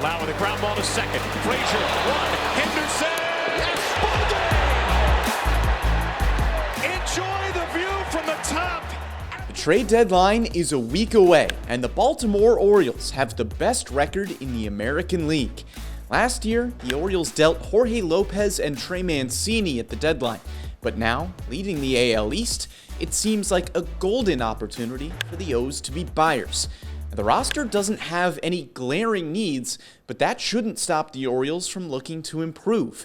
Lau with a ground ball to second. Frazier, one. Henderson, exploding! Enjoy the view from the top. The trade deadline is a week away, and the Baltimore Orioles have the best record in the American League. Last year, the Orioles dealt Jorge Lopez and Trey Mancini at the deadline, but now, leading the AL East, it seems like a golden opportunity for the O's to be buyers. The roster doesn't have any glaring needs, but that shouldn't stop the Orioles from looking to improve.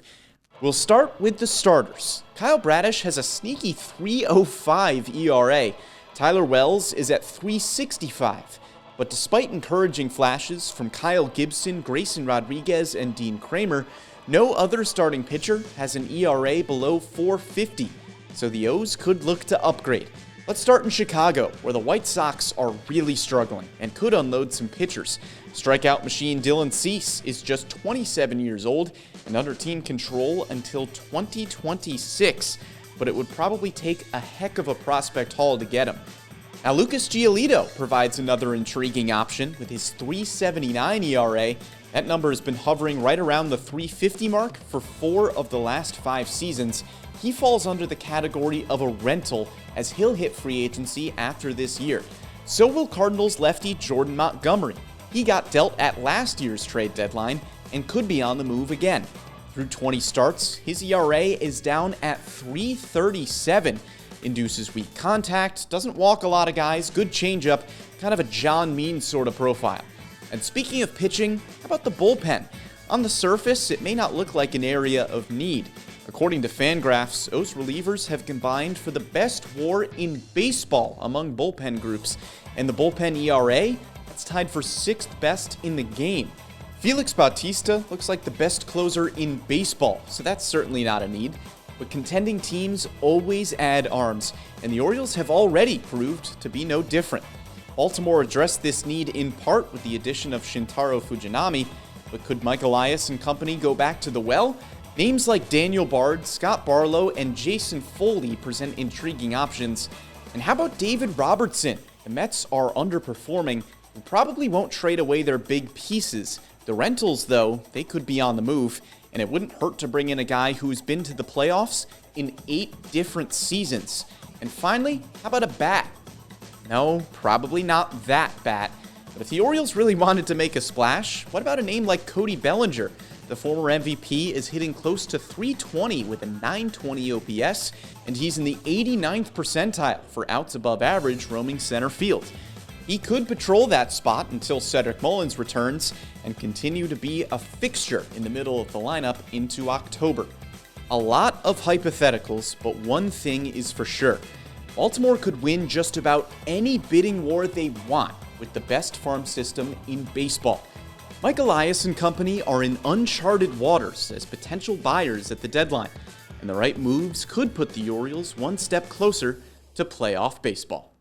We'll start with the starters. Kyle Bradish has a sneaky 3.05 ERA. Tyler Wells is at 3.65. But despite encouraging flashes from Kyle Gibson, Grayson Rodriguez, and Dean Kramer, no other starting pitcher has an ERA below 4.50, so the O's could look to upgrade. Let's start in Chicago, where the White Sox are really struggling and could unload some pitchers. Strikeout machine Dylan Cease is just 27 years old and under team control until 2026, but it would probably take a heck of a prospect haul to get him. Now, Lucas Giolito provides another intriguing option with his 3.79 ERA. That number has been hovering right around the 3.50 mark for 4 of the last 5 seasons. He falls under the category of a rental as he'll hit free agency after this year. So will Cardinals lefty Jordan Montgomery. He got dealt at last year's trade deadline and could be on the move again. Through 20 starts, his ERA is down at 3.37. Induces weak contact, doesn't walk a lot of guys, good changeup, kind of a John Means sort of profile. And speaking of pitching, how about the bullpen? On the surface, it may not look like an area of need. According to Fangraphs, O's relievers have combined for the best WAR in baseball among bullpen groups, and the bullpen ERA, that's tied for 6th best in the game. Felix Bautista looks like the best closer in baseball, so that's certainly not a need. But contending teams always add arms, and the Orioles have already proved to be no different. Baltimore addressed this need in part with the addition of Shintaro Fujinami, but could Mike Elias and company go back to the well? Names like Daniel Bard, Scott Barlow, and Jason Foley present intriguing options. And how about David Robertson? The Mets are underperforming and probably won't trade away their big pieces. The rentals, though, they could be on the move, and it wouldn't hurt to bring in a guy who's been to the playoffs in 8 different seasons. And finally, how about a bat? No, probably not that bat. But if the Orioles really wanted to make a splash, what about a name like Cody Bellinger? The former MVP is hitting close to 320 with a 920 OPS, and he's in the 89th percentile for outs above average roaming center field. He could patrol that spot until Cedric Mullins returns and continue to be a fixture in the middle of the lineup into October. A lot of hypotheticals, but one thing is for sure. Baltimore could win just about any bidding war they want with the best farm system in baseball. Mike Elias and company are in uncharted waters as potential buyers at the deadline, and the right moves could put the Orioles one step closer to playoff baseball.